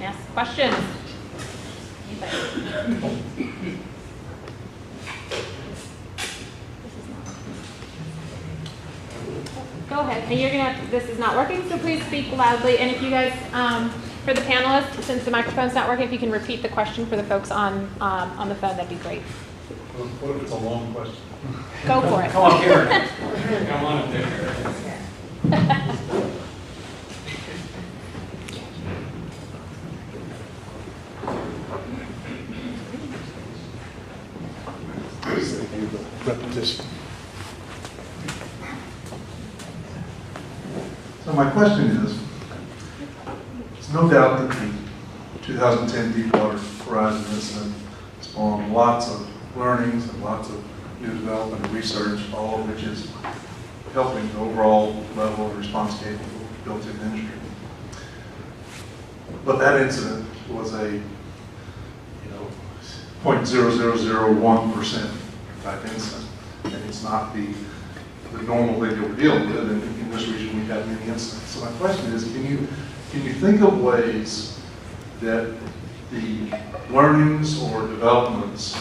Yes, questions? Anybody? Go ahead. And you're gonna this is not working, so please speak loudly. And if you guys, for the panelists, since the microphone's not working, if you can repeat the question for the folks on the phone, that'd be great. What if it's a long question? Go for it. Come on, here. Come on up there. Repetition. So my question is, there's no doubt that the 2010 Deepwater Horizon incident spawned lots of learnings and lots of new development and research, all of which is helping the overall level of response capable built-in industry. But that incident was a 0.0001% type incident, and it's not the normal thing that we're dealing with. And in this region, we've had many incidents. So my question is, can you think of ways that the learnings or developments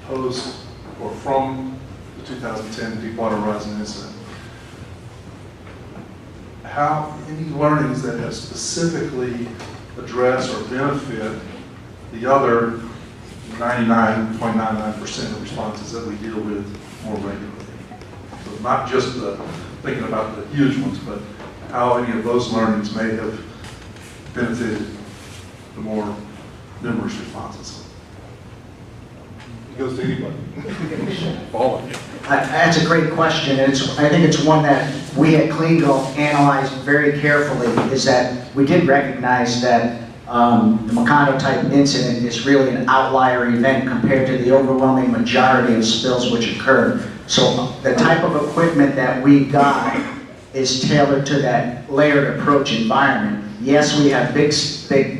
post or from the 2010 Deepwater Horizon incident, how any learnings that have specifically addressed or benefit the other 99.99% of responses that we deal with more regularly? So not just thinking about the huge ones, but how any of those learnings may have benefited the more numerous responses. It goes to anybody. Follow. That's a great question, and I think it's one that we at CleanGulf analyzed very carefully, is that we did recognize that the Macondo type incident is really an outlier event compared to the overwhelming majority of spills which occur. So the type of equipment that we got is tailored to that layered approach environment. Yes, we have big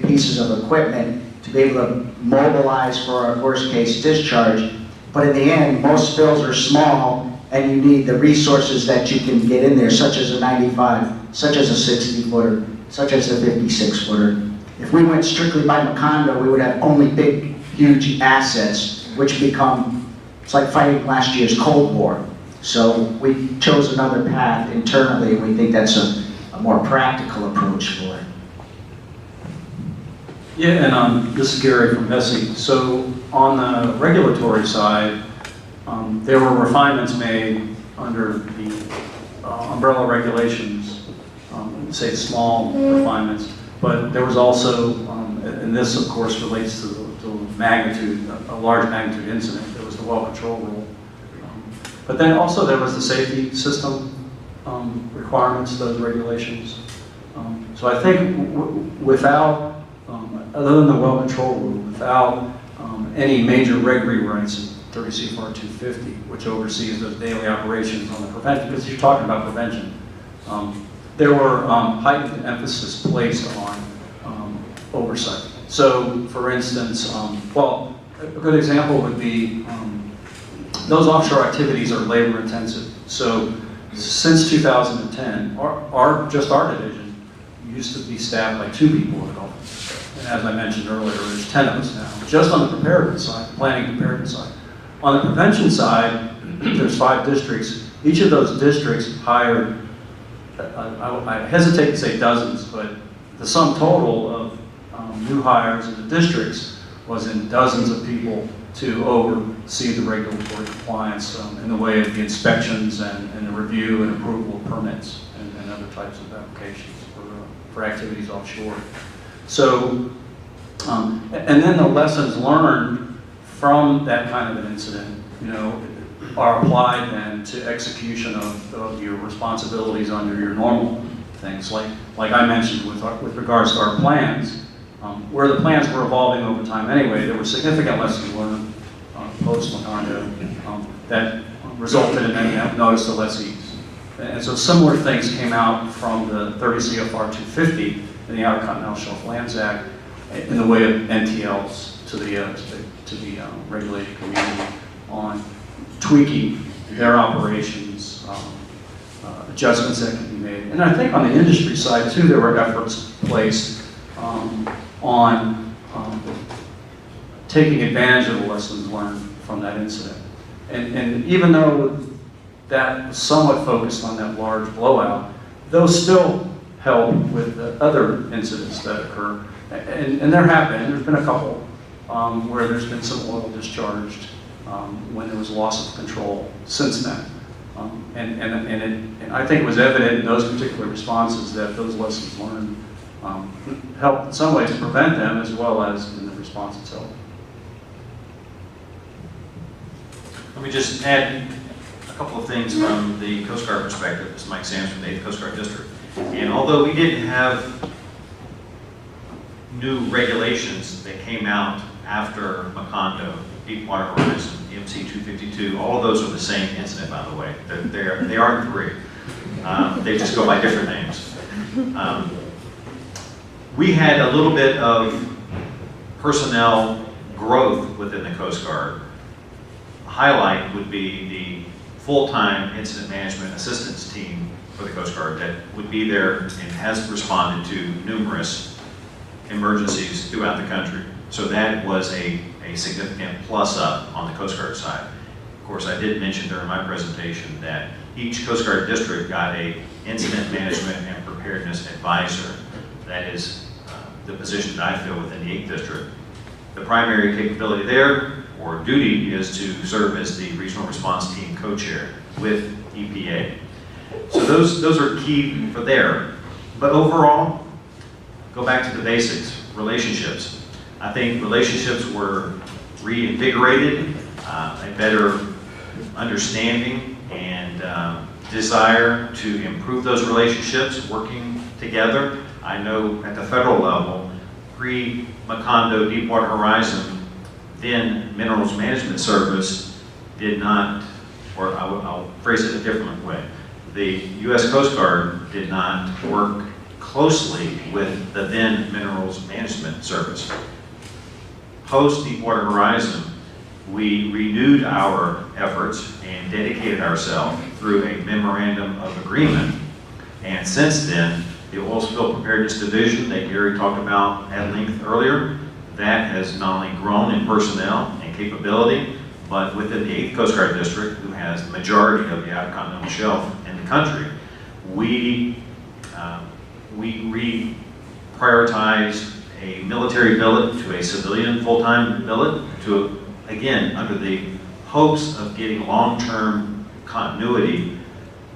pieces of equipment to be able to mobilize for our worst case discharge, but in the end, most spills are small and you need the resources that you can get in there, such as a 95, such as a 60 footer, such as a 56 footer. If we went strictly by Macondo, we would have only big, huge assets, which become, it's like fighting last year's Cold War. So we chose another path internally, and we think that's a more practical approach for it. Yeah, and this is Gary from HESI. So on the regulatory side, there were refinements made under the umbrella regulations, say small refinements, but there was also, and this of course relates to the magnitude, a large magnitude incident. There was the well control rule. But then also there was the safety system requirements, those regulations. So I think without, other than the well control rule, without any major reg rewrites in 30 CFR 250, which oversees those daily operations on the prevention, because you're talking about prevention, there were heightened emphasis placed on oversight. So for instance, well, a good example would be those offshore activities are labor intensive. So since 2010, just our division used to be staffed by 2 people at all. And as I mentioned earlier, there's 10 of us now, just on the preparedness side, planning preparedness side. On the prevention side, there's 5 districts. Each of those districts hired, I hesitate to say dozens, but the sum total of new hires in the districts was in dozens of people to oversee the regulatory compliance in the way of the inspections and the review and approval of permits and other types of applications for activities offshore. So, and then the lessons learned from that kind of an incident, are applied then to execution of your responsibilities under your normal things. Like I mentioned with regards to our plans, where the plans were evolving over time anyway, there were significant lessons learned post-Macondo that resulted in many notice to lessees. And so similar things came out from the 30 CFR 250 in the Outer Continental Shelf Lands Act in the way of NTLs to the regulated community on tweaking their operations, adjustments that can be made. And I think on the industry side too, there were efforts placed on taking advantage of the lessons learned from that incident. And even though that was somewhat focused on that large blowout, those still help with the other incidents that occur. And there have been, there's been a couple where there's been some oil discharged when there was loss of control since then. And I think it was evident in those particular responses that those lessons learned helped in some ways prevent them as well as in the response itself. Let me just add a couple of things from the Coast Guard perspective. This is Mike Sams from the 8th Coast Guard District. And although we didn't have new regulations that came out after Macondo, Deepwater Horizon, MC 252, all of those are the same incident, by the way. They aren't three. They just go by different names. We had a little bit of personnel growth within the Coast Guard. A highlight would be the full-time incident management assistance team for the Coast Guard that would be there and has responded to numerous emergencies throughout the country. So that was a significant plus up on the Coast Guard side. Of course, I did mention during my presentation that each Coast Guard district got a incident management and preparedness advisor. That is the position that I fill within the 8th district. The primary capability there, or duty, is to serve as the regional response team co-chair with EPA. So those are key for there. But overall, go back to the basics, relationships. I think relationships were reinvigorated, a better understanding and desire to improve those relationships, working together. I know at the federal level, pre-Macondo, Deepwater Horizon, then Minerals Management Service did not, or I'll phrase it a different way. The U.S. Coast Guard did not work closely with the then Minerals Management Service. Post Deepwater Horizon, we renewed our efforts and dedicated ourselves through a memorandum of agreement. And since then, the Oil Spill Preparedness Division that Gary talked about at length earlier, that has not only grown in personnel and capability, but within the 8th Coast Guard District, who has the majority of the outer continental shelf in the country, we reprioritized a military billet to a civilian full-time billet to, again, under the hopes of getting long-term continuity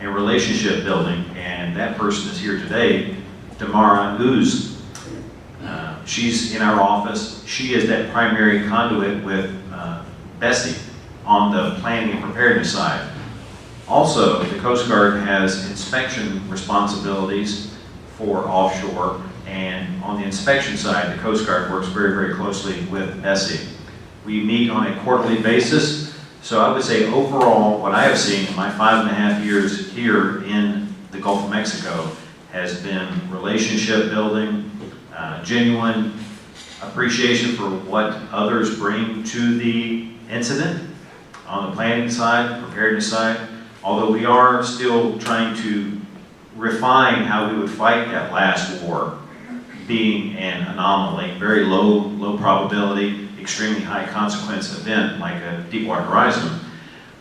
and relationship building. And that person is here today, Tamara Ooze. She's in our office. She is that primary conduit with Bessie on the planning and preparedness side. Also, the Coast Guard has inspection responsibilities for offshore, and on the inspection side, the Coast Guard works very, very closely with Bessie. We meet on a quarterly basis, so I would say overall, what I have seen in my 5.5 years here in the Gulf of Mexico has been relationship building, genuine appreciation for what others bring to the incident on the planning side, preparedness side, although we are still trying to refine how we would fight that last war, being an anomaly, very low probability, extremely high consequence event like a Deepwater Horizon.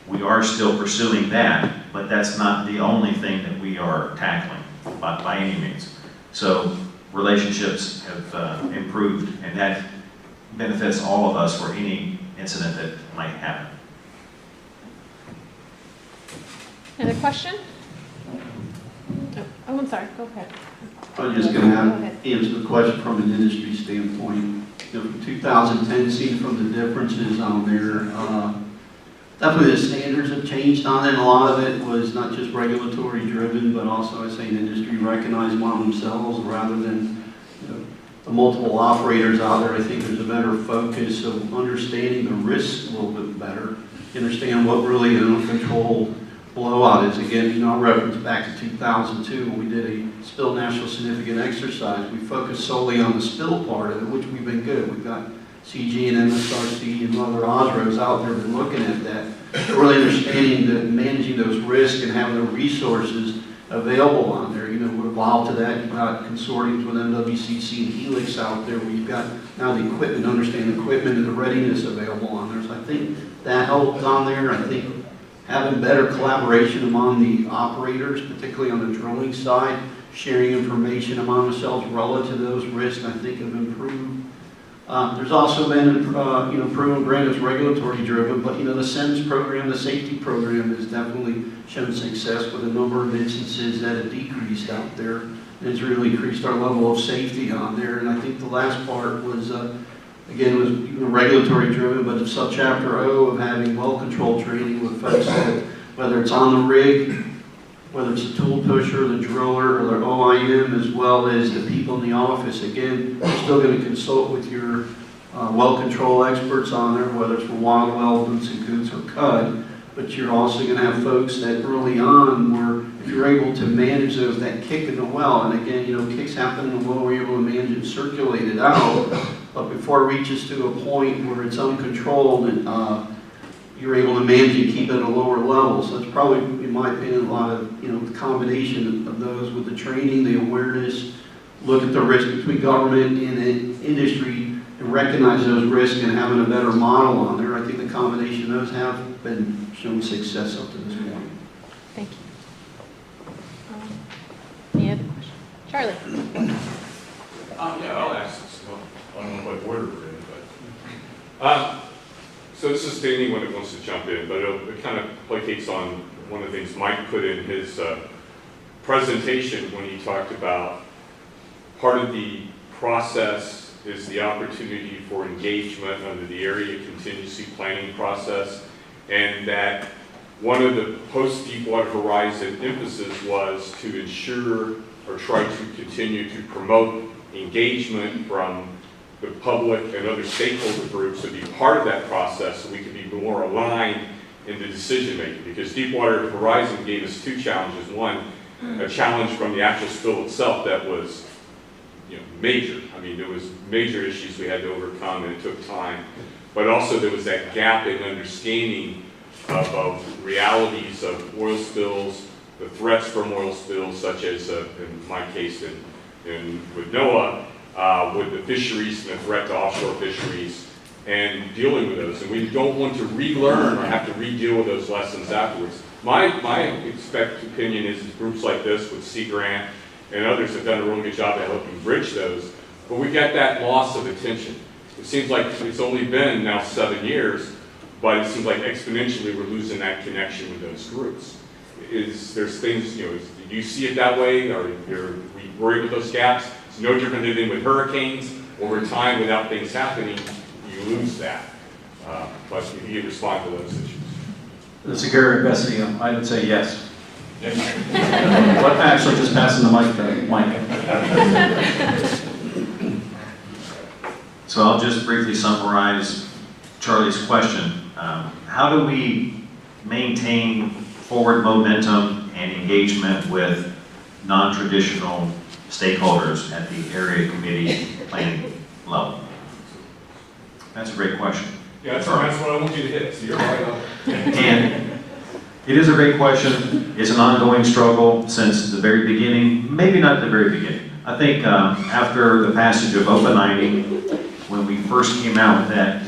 We are still pursuing that, but that's not the only thing that we are tackling by any means. So relationships have improved, and that benefits all of us for any incident that might happen. Another question? Oh, I'm sorry, go ahead. I was just going to answer the question from an industry standpoint. You know, from 2010, seen from the differences on there, definitely the standards have changed on it. A lot of it was not just regulatory driven, but also I say an industry recognized among themselves rather than the multiple operators out there. I think there's a better focus of understanding the risks a little bit better, understand what really an uncontrolled blowout is. Again, I'll reference back to 2002 when we did a spill national significant exercise. We focused solely on the spill part of it, which we've been good. We've got CG and MSRC and other OSROs out there been looking at that, really understanding that managing those risks and having the resources available on there. What while to that. You've got consortiums with MWCC and Helix out there where you've got now the equipment, understand the equipment and the readiness available on there. So I think that helps on there. I think having better collaboration among the operators, particularly on the drilling side, sharing information among themselves relative to those risks, I think have improved. There's also been, improvement, granted it's regulatory driven, but the SENS program, the safety program has definitely shown success with a number of instances that have decreased out there. And it's really increased our level of safety on there. And I think the last part was, again, was regulatory driven, but it's subchapter O of having well-controlled training with folks that, whether it's on the rig, whether it's the tool pusher, the driller, or the OIM, as well as the people in the office. Again, you're still going to consult with your well control experts on there, whether it's for wild well, boots and coots, or cud, but you're also going to have folks that early on, where if you're able to manage those, that kick in the well, and again, kicks happen in the well, we're able to manage it, circulate it out, but before it reaches to a point where it's uncontrolled, and you're able to manage it, keep it at a lower level. So it's probably, in my opinion, a lot of, the combination of those with the training, the awareness, look at the risk between government and industry and recognize those risks and having a better model on there. I think the combination of those have been shown success up to this point. Thank you. Any other questions? Charlie? Yeah, I'll ask this. I don't know what order we're in, but. So this is to anyone that wants to jump in, but it kind of placates on one of the things Mike put in his presentation when he talked about part of the process is the opportunity for engagement under the area contingency planning process, and that one of the post-Deepwater Horizon emphasis was to ensure or try to continue to promote engagement from the public and other stakeholder groups to be part of that process so we could be more aligned in the decision making. Because Deepwater Horizon gave us two challenges. One, a challenge from the actual spill itself that was major. I mean, there was major issues we had to overcome and it took time. But also there was that gap in understanding of realities of oil spills, the threats from oil spills, such as in my case with NOAA, with the fisheries and the threat to offshore fisheries and dealing with those. And we don't want to relearn or have to re-deal with those lessons afterwards. My opinion is groups like this with Sea Grant and others have done a really good job at helping bridge those, but we got that loss of attention. It seems like it's only been now 7 years, but it seems like exponentially we're losing that connection with those groups. There's things, do you see it that way? Are we worried with those gaps? It's no different than with hurricanes. Over time, without things happening, you lose that. But if you respond to those issues. This is Gary Bessie. I would say yes. But actually, just passing the mic to Mike. So I'll just briefly summarize Charlie's question. How do we maintain forward momentum and engagement with non-traditional stakeholders at the area committee planning level? That's a great question. Yeah, that's what I want you to hit, so you're right on. And it is a great question. It's an ongoing struggle since the very beginning, maybe not the very beginning. I think after the passage of OPA 90, when we first came out with that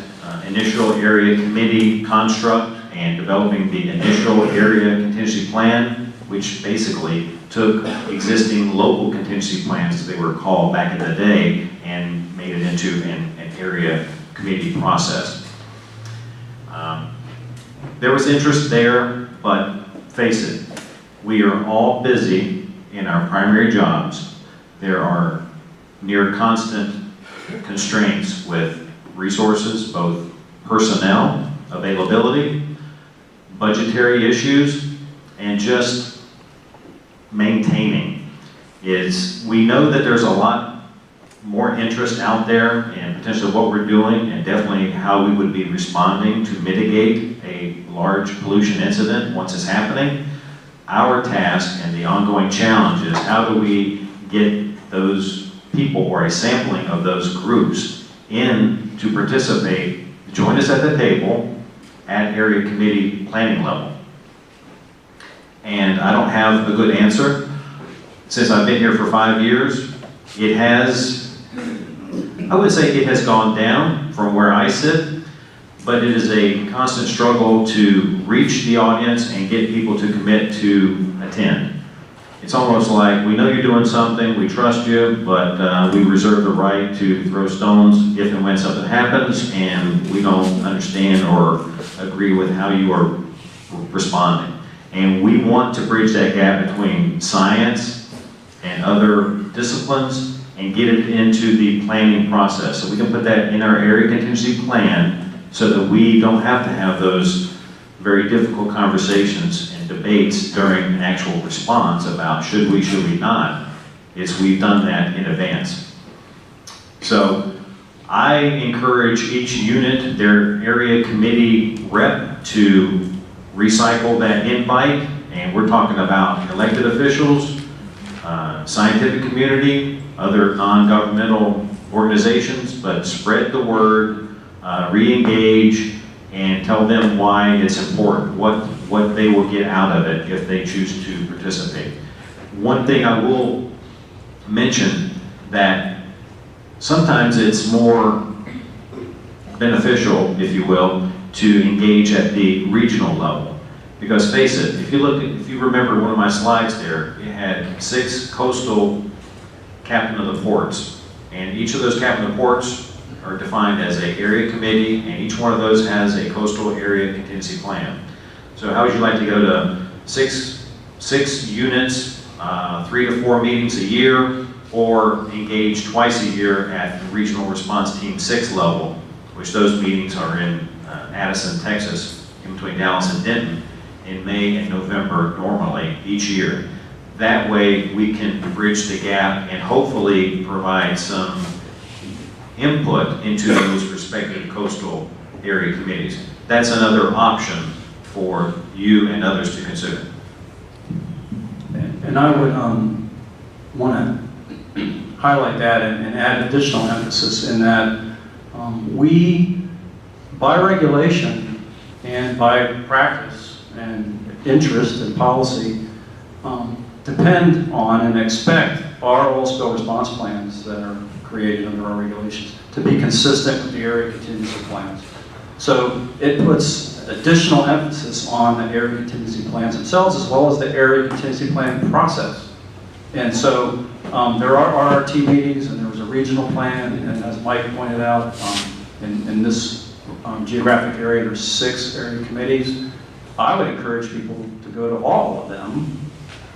initial area committee construct and developing the initial area contingency plan, which basically took existing local contingency plans, as they were called back in the day, and made it into an area committee process. There was interest there, but face it, we are all busy in our primary jobs. There are near constant constraints with resources, both personnel, availability, budgetary issues, and just maintaining. We know that there's a lot more interest out there in potentially what we're doing and definitely how we would be responding to mitigate a large pollution incident once it's happening. Our task and the ongoing challenge is how do we get those people or a sampling of those groups in to participate, join us at the table at area committee planning level. And I don't have a good answer. since I've been here for 5 years, it has, I would say it has gone down from where I sit, but it is a constant struggle to reach the audience and get people to commit to attend. It's almost like, we know you're doing something, we trust you, but we reserve the right to throw stones if and when something happens, and we don't understand or agree with how you are responding. And we want to bridge that gap between science and other disciplines and get it into the planning process. So we can put that in our area contingency plan so that we don't have to have those very difficult conversations and debates during an actual response about should we not. We've done that in advance. So I encourage each unit, their area committee rep, to recycle that invite, and we're talking about elected officials, scientific community, other non-governmental organizations, but spread the word, re-engage, and tell them why it's important, what they will get out of it if they choose to participate. One thing I will mention, that sometimes it's more beneficial, if you will, to engage at the regional level. Because face it, if you remember one of my slides there, it had 6 coastal captain of the ports, and each of those captain of the ports are defined as an area committee, and each one of those has a coastal area contingency plan. So how would you like to go to six units, 3 to 4 meetings a year, or engage twice a year at the regional response team 6 level, which those meetings are in Addison, Texas, in between Dallas and Denton, in May and November normally each year. That way we can bridge the gap and hopefully provide some input into those respective coastal area committees. That's another option for you and others to consider. And I would want to highlight that and add additional emphasis in that we, by regulation and by practice and interest and policy, depend on and expect our oil spill response plans that are created under our regulations to be consistent with the area contingency plans. So it puts additional emphasis on the area contingency plans themselves as well as the area contingency plan process. And so there are RRT meetings, and there was a regional plan, and as Mike pointed out, in this geographic area there's 6 area committees. I would encourage people to go to all of them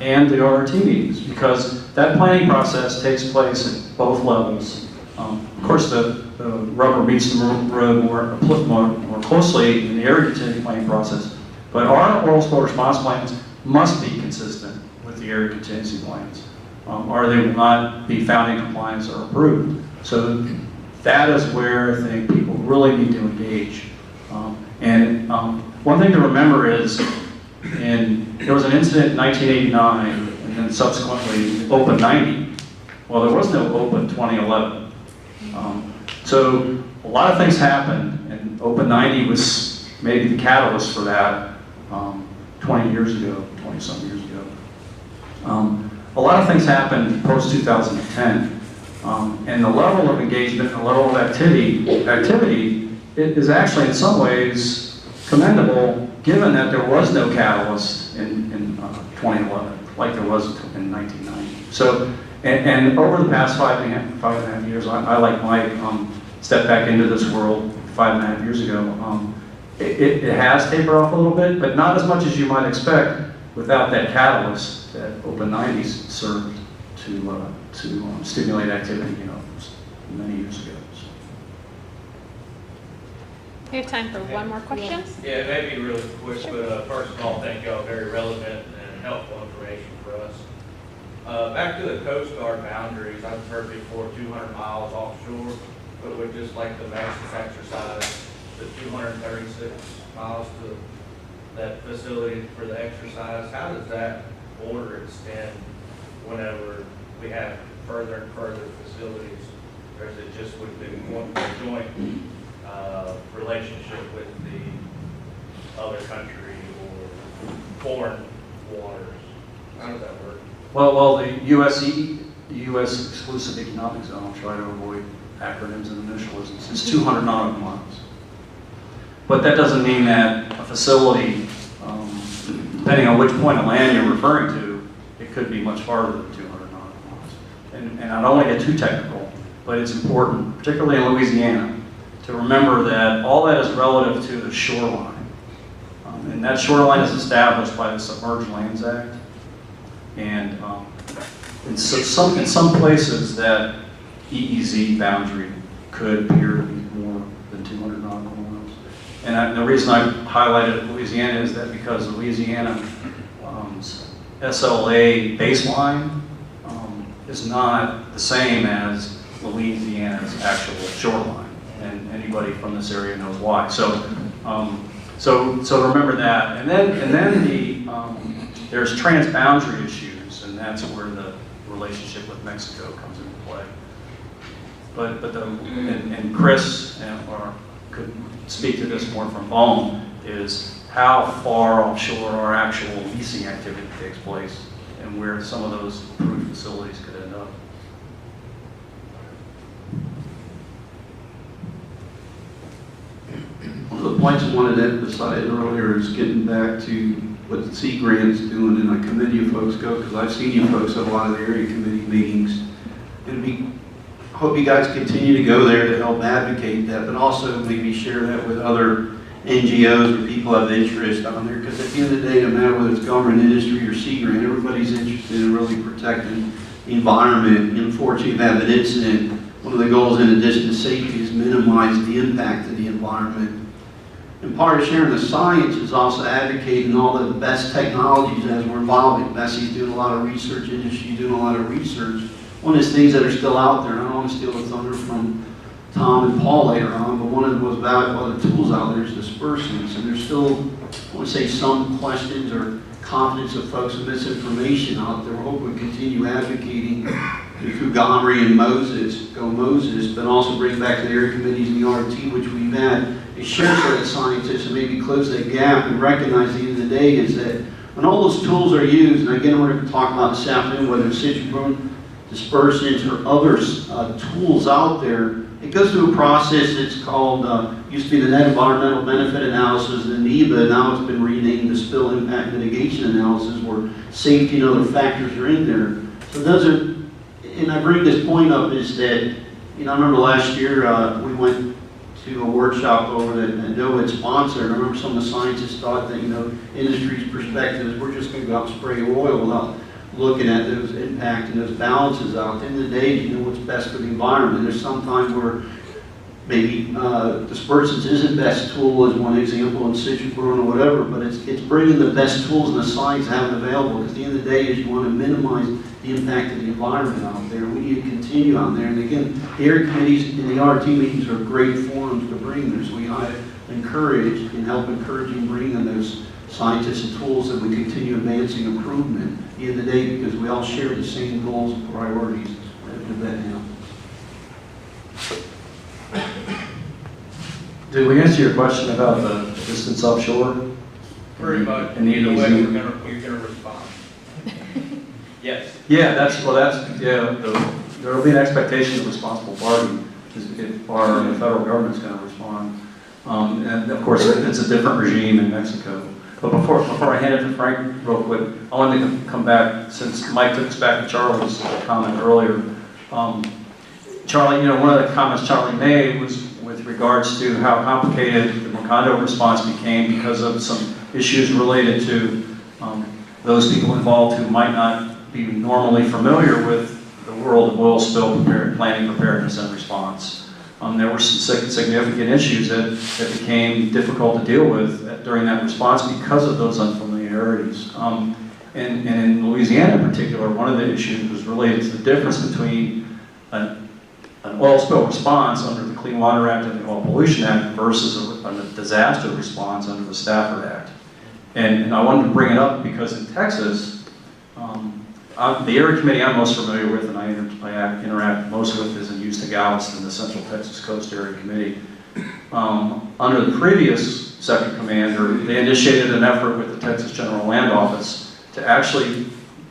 and the RRT meetings, because that planning process takes place at both levels. Of course, the rubber meets the road more closely in the area contingency planning process, but our oil spill response plans must be consistent with the area contingency plans, or they will not be found in compliance or approved. So that is where I think people really need to engage. One thing to remember is, there was an incident in 1989, and then subsequently Open 90. Well, there was no Open 2011. So a lot of things happened, and Open 90 was maybe the catalyst for that 20 years ago, 20-some years ago. A lot of things happened post-2010, and the level of engagement and the level of activity is actually in some ways commendable, given that there was no catalyst in 2011, like there was in 1990. So, and over the past five and a half years, I like Mike, stepped back into this world 5.5 years ago. It has tapered off a little bit, but not as much as you might expect without that catalyst that Open 90s served to stimulate activity, many years ago. So. We have time for one more question. Yeah, maybe really quick, but first of all, thank y'all, very relevant and helpful information for us. Back to the Coast Guard boundaries, I've heard before 200 miles offshore, but with just like the Maxis exercise, the 236 miles to that facility for the exercise, how does that border extend whenever we have further and further facilities? Or is it just with the joint relationship with the other country or foreign waters? How does that work? Well, the U.S. exclusive economic zone, I'll try to avoid acronyms and initialisms, is 200 nautical miles. But that doesn't mean that a facility, depending on which point of land you're referring to, it could be much farther than 200 nautical miles. And I don't want to get too technical, but it's important, particularly in Louisiana, to remember that all that is relative to the shoreline. And that shoreline is established by the Submerged Lands Act. And in some places that EEZ boundary could appear to be more than 200 nautical miles. And the reason I highlighted Louisiana is that because Louisiana SLA baseline is not the same as Louisiana's actual shoreline, and anybody from this area knows why. So remember that, and then there's transboundary issues, and that's where the relationship with Mexico comes into play. And Chris could speak to this more from home, is how far offshore our actual leasing activity takes place and where some of those approved facilities could end up. One of the points I wanted to emphasize earlier is getting back to what the Sea Grant's doing, and I commend you folks go, because I've seen you folks at a lot of the area committee meetings. I hope you guys continue to go there to help advocate that, but also maybe share that with other NGOs or people of interest on there, because at the end of the day, no matter whether it's government, industry, or Sea Grant, everybody's interested in really protecting the environment. Unfortunately, if you have an incident, one of the goals in addition to safety is minimize the impact of the environment. And part of sharing the science is also advocating all the best technologies as we're evolving. Bessie's doing a lot of research, industry's doing a lot of research. One is things that are still out there, and I don't want to steal the thunder from Tom and Paul later on, but one of the most valuable tools out there is dispersants. And there's still, I want to say, some questions or confidence of folks with misinformation out there. We're hoping we continue advocating through Gomery and Moses, but also bring back to the area committees and the RT, which we've had a shared set of scientists, and maybe close that gap and recognize at the end of the day is that when all those tools are used, and again, we're going to talk about this afternoon, whether it's citrus dispersants or other tools out there, it goes through a process that's called, used to be the Net Environmental Benefit Analysis, the NEBA, now it's been renamed the Spill Impact Mitigation Analysis, where safety and other factors are in there. So those are, and I bring this point up is that, I remember last year we went to a workshop over that NOAA had sponsored. I remember some of the scientists thought that, industry's perspective is we're just going to go out and spray oil without looking at those impacts and those balances out. At the end of the day, you know what's best for the environment. There's sometimes where maybe dispersants isn't best tool as one example in citrus burn or whatever, but it's bringing the best tools and the science having available, because at the end of the day is you want to minimize the impact of the environment out there. We need to continue out there. And again, the area committees and the RT meetings are great forums to bring this. We encourage and help encouraging bringing those scientists and tools that we continue advancing improvement at the end of the day, because we all share the same goals and priorities of that now. Did we answer your question about the distance offshore? Pretty much. And the Either way, EEZ? you're gonna respond. Yes. Yeah, there'll be an expectation of responsible party if the federal government's going to respond. And of course, it's a different regime in Mexico. But before I hand it to Frank real quick, I wanted to come back, since Mike took us back to Charlie's comment earlier. Charlie, one of the comments Charlie made was with regards to how complicated the Macondo response became because of some issues related to those people involved who might not be normally familiar with the world of oil spill planning, preparedness, and response. There were some significant issues that became difficult to deal with during that response because of those unfamiliarities. And in Louisiana in particular, one of the issues was related to the difference between an oil spill response under the Clean Water Act and the Oil Pollution Act versus a disaster response under the Stafford Act. And I wanted to bring it up because in Texas, the area committee I'm most familiar with and I interact most with is in Houston, Galveston, the Central Texas Coast Area Committee. Under the previous second commander, they initiated an effort with the Texas General Land Office to actually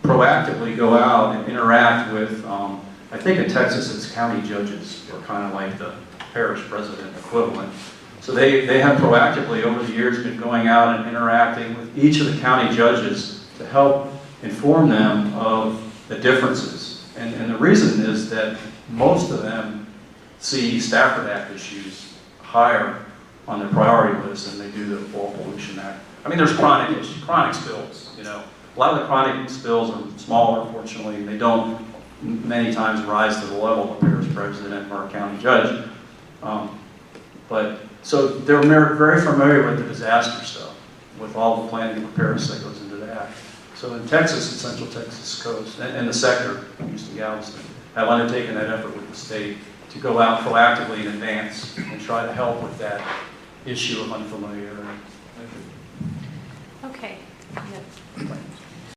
proactively go out and interact with, I think in Texas it's county judges, or kind of like the parish president equivalent. So they have proactively over the years been going out and interacting with each of the county judges to help inform them of the differences. And the reason is that most of them see Stafford Act issues higher on their priority list than they do the Oil Pollution Act. I mean, there's chronic issues, chronic spills, you know. A lot of the chronic spills are smaller, fortunately, and they don't many times rise to the level of a parish president or a county judge. So they're very familiar with the disaster stuff, with all the planning and preparedness that goes into that. So in Texas, in Central Texas coast, and the sector, Houston, Galveston, have undertaken that effort with the state to go out proactively in advance and try to help with that issue of unfamiliarity. Okay.